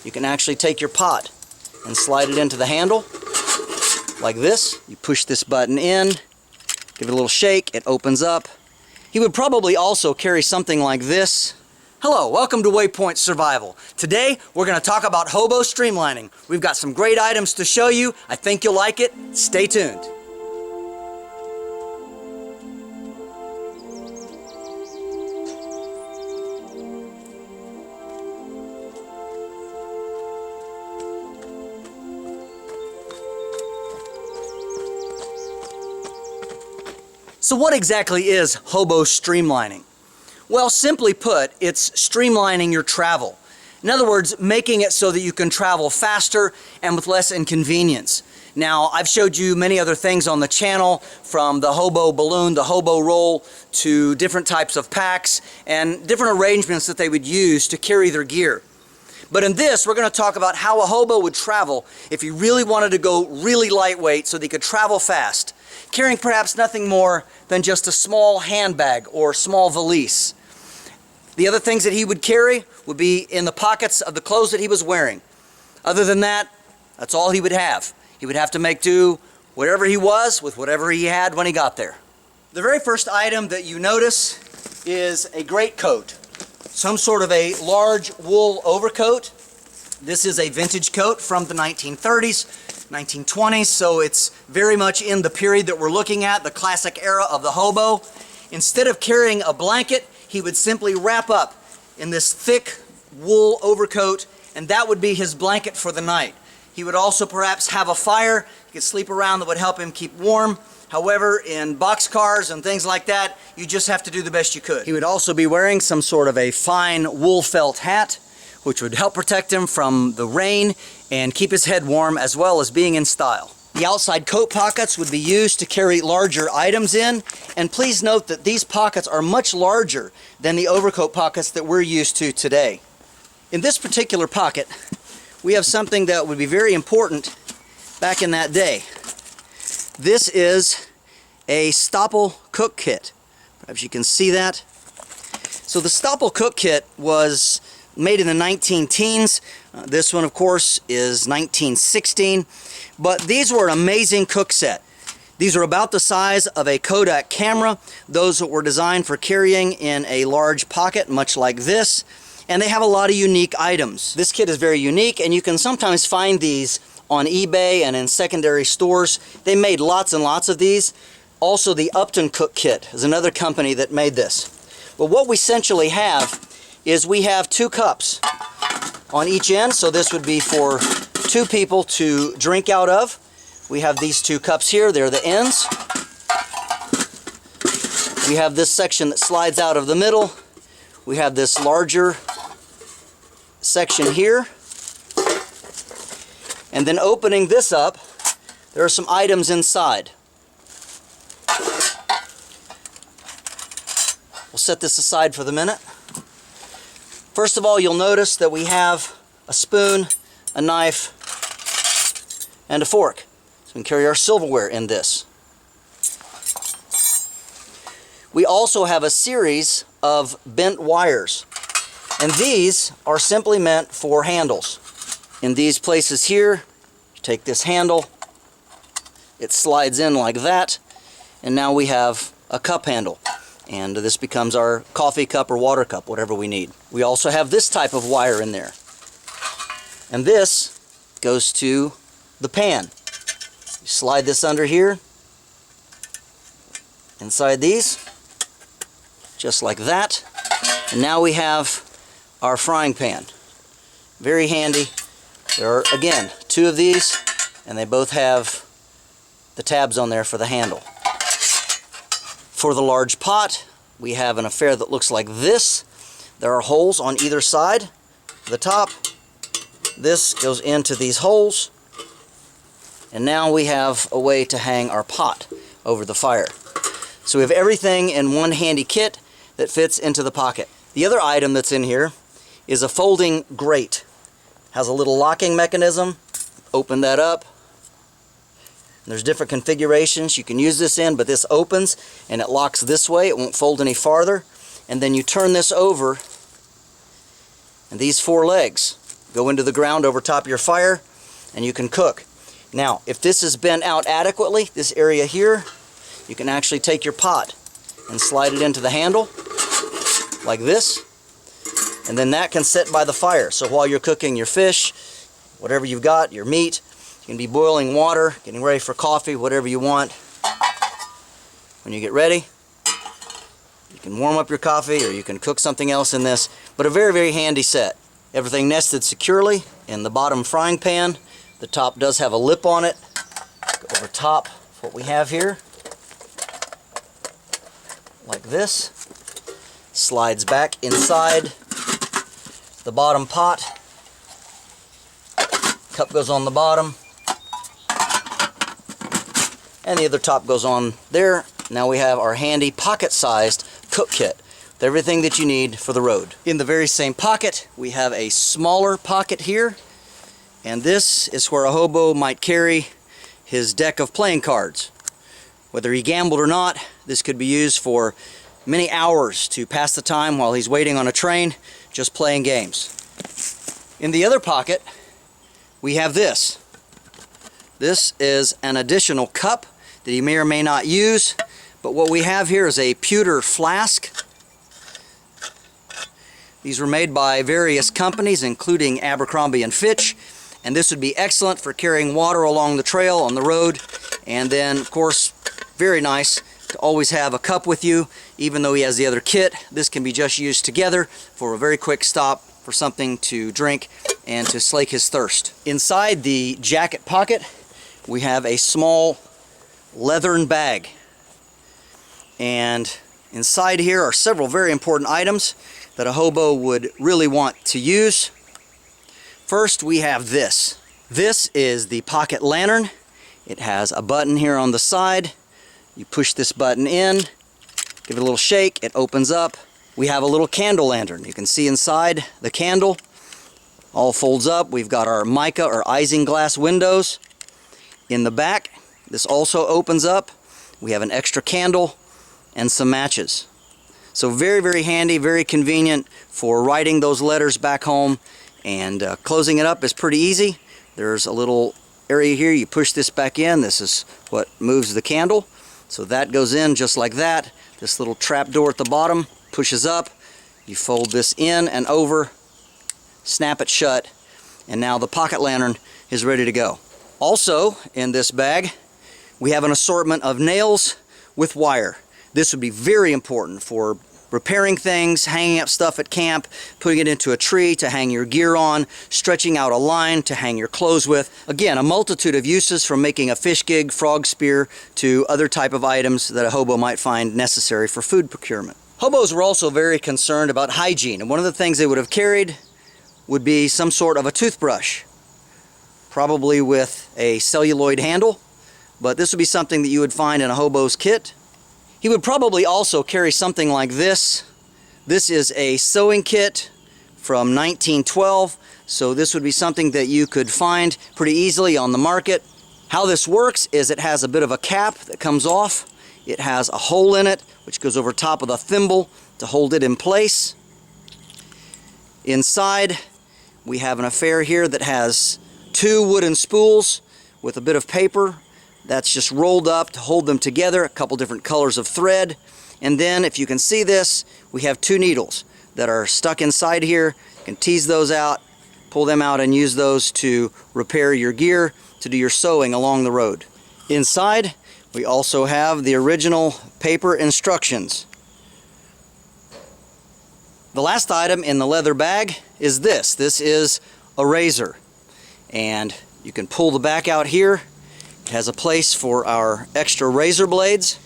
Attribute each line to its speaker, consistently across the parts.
Speaker 1: you can actually take your pot and slide it into the handle like this. You push this button in, give it a little shake, it opens up. He would probably also carry something like this. Hello, welcome to Waypoint Survival. Today we're going to talk about hobo streamlining. We've got some great items to show you. I think you'll like it. Stay tuned. So what exactly is hobo streamlining? Well, simply put, it's streamlining your travel. In other words, making it so that you can travel faster and with less inconvenience. Now, I've showed you many other things on the channel, from the hobo balloon, the hobo roll, to different types of packs and different arrangements that they would use to carry their gear. But in this, we're going to talk about how a hobo would travel if he really wanted to go really lightweight so that he could travel fast, carrying perhaps nothing more than just a small handbag or small valise. The other things that he would carry would be in the pockets of the clothes that he was wearing. Other than that, that's all he would have. He would have to make do wherever he was with whatever he had when he got there. The very first item that you notice is a greatcoat. Some sort of a large wool overcoat. This is a vintage coat from the 1930s, 1920s, so it's very much in the period that we're looking at, the classic era of the hobo. Instead of carrying a blanket, he would simply wrap up in this thick wool overcoat, and that would be his blanket for the night. He would also perhaps have a fire he could sleep around that would help him keep warm. However, in boxcars and things like that, you just have to do the best you could. He would also be wearing some sort of a fine wool felt hat, which would help protect him from the rain and keep his head warm, as well as being in style. The outside coat pockets would be used to carry larger items in, and please note that these pockets are much larger than the overcoat pockets that we're used to today. In this particular pocket, we have something that would be very important back in that day. This is a Stopple cook kit. Perhaps you can see that. So the Stopple cook kit was made in the 19-teens. This one, of course, is 1916. But these were an amazing cook set. These are about the size of a Kodak camera. Those that were designed for carrying in a large pocket, much like this. And they have a lot of unique items. This kit is very unique, and you can sometimes find these on eBay and in secondary stores. They made lots and lots of these. Also, the Upton Cook Kit is another company that made this. But what we essentially have is we have 2 cups on each end, so this would be for 2 people to drink out of. We have these 2 cups here, they're the ends. We have this section that slides out of the middle. We have this larger section here. And then opening this up, there are some items inside. We'll set this aside for the minute. First of all, you'll notice that we have a spoon, a knife, and a fork. So we can carry our silverware in this. We also have a series of bent wires, and these are simply meant for handles. In these places here, you take this handle, it slides in like that, and now we have a cup handle. And this becomes our coffee cup or water cup, whatever we need. We also have this type of wire in there. And this goes to the pan. You slide this under here, inside these, just like that. And now we have our frying pan. Very handy. There are, again, 2 of these, and they both have the tabs on there for the handle. For the large pot, we have an affair that looks like this. There are holes on either side. The top, this goes into these holes, and now we have a way to hang our pot over the fire. So we have everything in one handy kit that fits into the pocket. The other item that's in here is a folding grate. Has a little locking mechanism. Open that up. There's different configurations you can use this in, but this opens and it locks this way. It won't fold any farther. And then you turn this over, and these 4 legs go into the ground over top of your fire, and you can cook. Now, if this is bent out adequately, this area here, you can actually take your pot and slide it into the handle, like this, and then that can sit by the fire. So while you're cooking your fish, whatever you've got, your meat, you can be boiling water, getting ready for coffee, whatever you want. When you get ready, you can warm up your coffee or you can cook something else in this, but a very, very handy set. Everything nested securely in the bottom frying pan. The top does have a lip on it. Go over top of what we have here, like this. Slides back inside the bottom pot. Cup goes on the bottom, and the other top goes on there. Now we have our handy pocket-sized cook kit with everything that you need for the road. In the very same pocket, we have a smaller pocket here, and this is where a hobo might carry his deck of playing cards. Whether he gambled or not, this could be used for many hours to pass the time while he's waiting on a train, just playing games. In the other pocket, we have this. This is an additional cup that he may or may not use, but what we have here is a pewter flask. These were made by various companies, including Abercrombie & Fitch, and this would be excellent for carrying water along the trail on the road. And then, of course, very nice to always have a cup with you. Even though he has the other kit, this can be just used together for a very quick stop for something to drink and to slake his thirst. Inside the jacket pocket, we have a small leathern bag. And inside here are several very important items that a hobo would really want to use. First, we have this. This is the pocket lantern. It has a button here on the side. You push this button in, give it a little shake, it opens up. We have a little candle lantern. You can see inside the candle. All folds up. We've got our mica or isinglass windows. In the back, this also opens up. We have an extra candle and some matches. So very, very handy, very convenient for writing those letters back home, and closing it up is pretty easy. There's a little area here. You push this back in. This is what moves the candle. So that goes in just like that. This little trap door at the bottom pushes up. You fold this in and over, snap it shut, and now the pocket lantern is ready to go. Also in this bag, we have an assortment of nails with wire. This would be very important for repairing things, hanging up stuff at camp, putting it into a tree to hang your gear on, stretching out a line to hang your clothes with. Again, a multitude of uses, from making a fish gig, frog spear, to other type of items that a hobo might find necessary for food procurement. Hobos were also very concerned about hygiene, and one of the things they would have carried would be some sort of a toothbrush, probably with a celluloid handle, but this would be something that you would find in a hobo's kit. He would probably also carry something like this. This is a sewing kit from 1912, so this would be something that you could find pretty easily on the market. How this works is it has a bit of a cap that comes off. It has a hole in it which goes over top of the thimble to hold it in place. Inside, we have an affair here that has two wooden spools with a bit of paper that's just rolled up to hold them together, a couple different colors of thread. And then, if you can see this, we have two needles that are stuck inside here. You can tease those out, pull them out, and use those to repair your gear, to do your sewing along the road. Inside, we also have the original paper instructions. The last item in the leather bag is this. This is a razor, and you can pull the back out here. It has a place for our extra razor blades.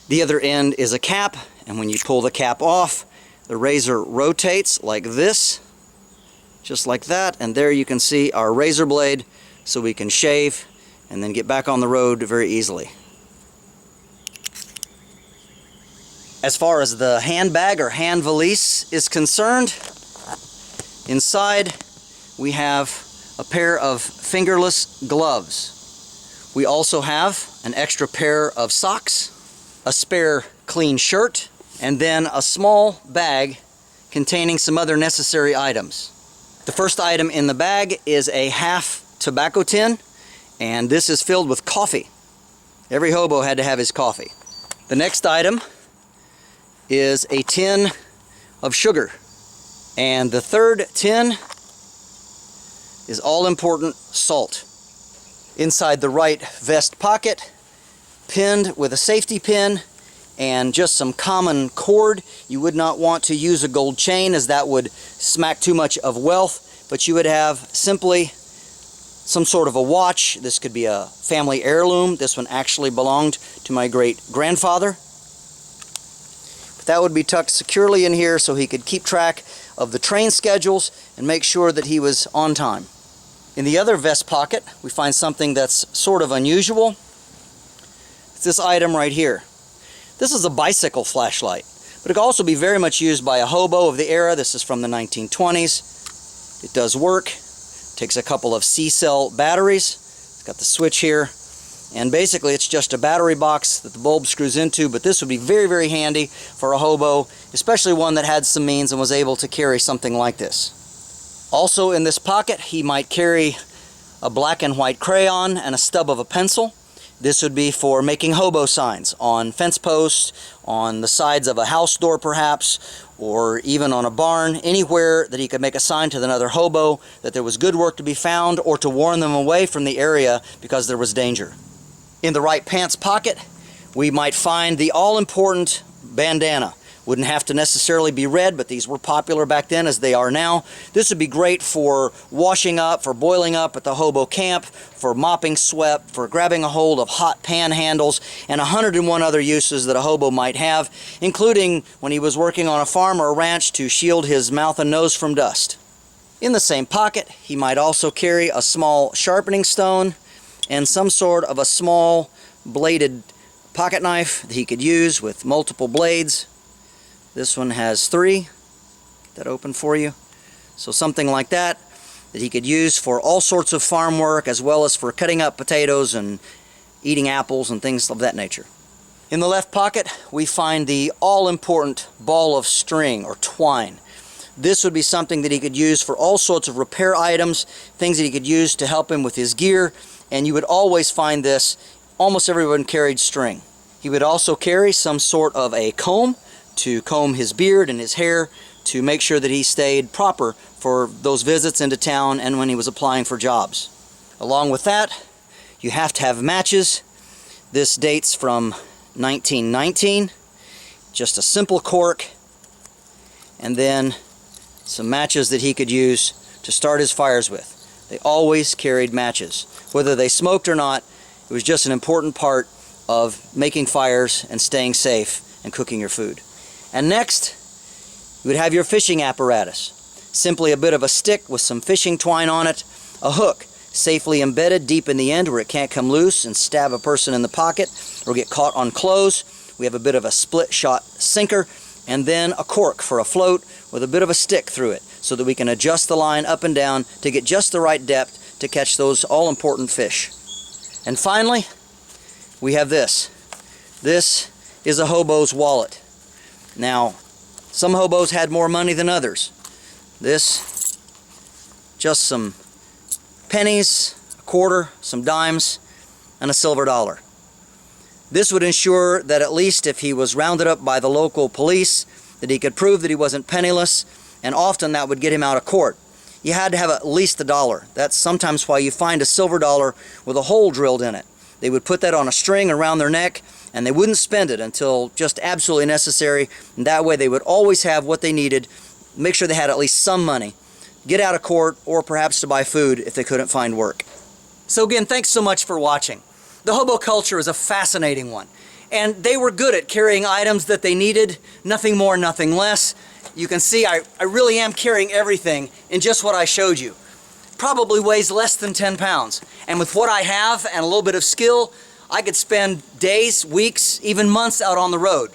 Speaker 1: The other end is a cap, and when you pull the cap off, the razor rotates like this, just like that, and there you can see our razor blade, so we can shave and then get back on the road very easily. As far as the handbag or hand valise is concerned, inside we have a pair of fingerless gloves. We also have an extra pair of socks, a spare clean shirt, and then a small bag containing some other necessary items. The first item in the bag is a half tobacco tin, and this is filled with coffee. Every hobo had to have his coffee. The next item is a tin of sugar. And the third tin is all-important salt. Inside the right vest pocket, pinned with a safety pin and just some common cord. You would not want to use a gold chain, as that would smack too much of wealth, but you would have simply some sort of a watch. This could be a family heirloom. This one actually belonged to my great-grandfather. But that would be tucked securely in here so he could keep track of the train schedules and make sure that he was on time. In the other vest pocket, we find something that's sort of unusual. It's this item right here. This is a bicycle flashlight, but it could also be very much used by a hobo of the era. This is from the 1920s. It does work. Takes a couple of C-cell batteries. It's got the switch here, and basically it's just a battery box that the bulb screws into, but this would be very, very handy for a hobo, especially one that had some means and was able to carry something like this. Also in this pocket, he might carry a black and white crayon and a stub of a pencil. This would be for making hobo signs on fence posts, on the sides of a house door perhaps, or even on a barn, anywhere that he could make a sign to another hobo that there was good work to be found, or to warn them away from the area because there was danger. In the right pants pocket, we might find the all-important bandana. Wouldn't have to necessarily be red, but these were popular back then as they are now. This would be great for washing up, for boiling up at the hobo camp, for mopping sweat, for grabbing a hold of hot pan handles, and 101 other uses that a hobo might have, including when he was working on a farm or a ranch to shield his mouth and nose from dust. In the same pocket, he might also carry a small sharpening stone and some sort of a small bladed pocket knife that he could use with multiple blades. This one has 3. Get that open for you. So something like that he could use for all sorts of farm work, as well as for cutting up potatoes and eating apples and things of that nature. In the left pocket, we find the all-important ball of string or twine. This would be something that he could use for all sorts of repair items, things that he could use to help him with his gear, and you would always find this. Almost everyone carried string. He would also carry some sort of a comb to comb his beard and his hair to make sure that he stayed proper for those visits into town and when he was applying for jobs. Along with that, you have to have matches. This dates from 1919. Just a simple cork, and then some matches that he could use to start his fires with. They always carried matches. Whether they smoked or not, it was just an important part of making fires and staying safe and cooking your food. And next, you would have your fishing apparatus. Simply a bit of a stick with some fishing twine on it, a hook safely embedded deep in the end where it can't come loose and stab a person in the pocket or get caught on clothes. We have a bit of a split shot sinker, and then a cork for a float with a bit of a stick through it so that we can adjust the line up and down to get just the right depth to catch those all-important fish. And finally, we have this. This is a hobo's wallet. Now, some hobos had more money than others. This, just some pennies, a quarter, some dimes, and a silver dollar. This would ensure that at least if he was rounded up by the local police, that he could prove that he wasn't penniless, and often that would get him out of court. You had to have at least $1. That's sometimes why you find a silver dollar with a hole drilled in it. They would put that on a string around their neck, and they wouldn't spend it until just absolutely necessary, and that way they would always have what they needed, make sure they had at least some money, get out of court, or perhaps to buy food if they couldn't find work. So again, thanks so much for watching. The hobo culture is a fascinating one, and they were good at carrying items that they needed, nothing more, nothing less. You can see I really am carrying everything in just what I showed you. Probably weighs less than 10 pounds, and with what I have and a little bit of skill, I could spend days, weeks, even months out on the road.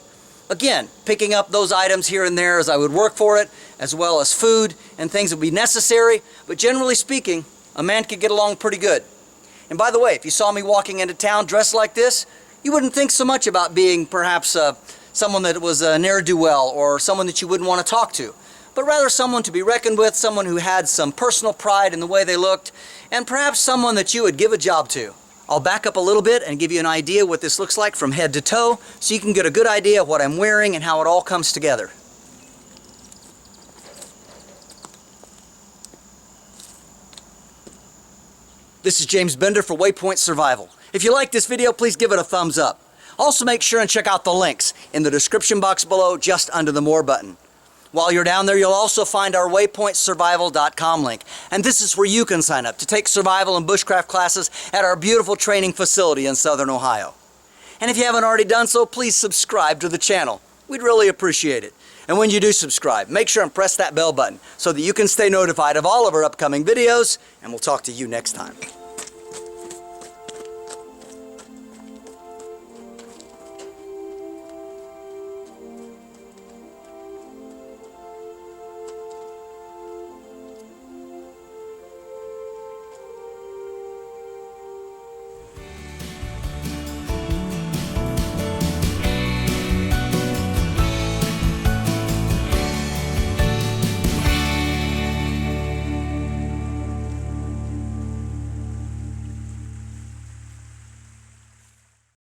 Speaker 1: Again, picking up those items here and there as I would work for it, as well as food and things that would be necessary, but generally speaking, a man could get along pretty good. And by the way, if you saw me walking into town dressed like this, you wouldn't think so much about being perhaps someone that was a ne'er-do-well or someone that you wouldn't want to talk to. but rather someone to be reckoned with, someone who had some personal pride in the way they looked, and perhaps someone that you would give a job to. I'll back up a little bit and give you an idea what this looks like from head to toe, so you can get a good idea of what I'm wearing and how it all comes together. This is James Bender for Waypoint Survival. If you like this video, please give it a thumbs up. Also make sure and check out the links in the description box below, just under the More button. While you're down there, you'll also find our waypointsurvival.com link. And this is where you can sign up to take survival and bushcraft classes at our beautiful training facility in Southern Ohio. And if you haven't already done so, please subscribe to the channel. We'd really appreciate it. And when you do subscribe, make sure and press that bell button so that you can stay notified of all of our upcoming videos, and we'll talk to you next time.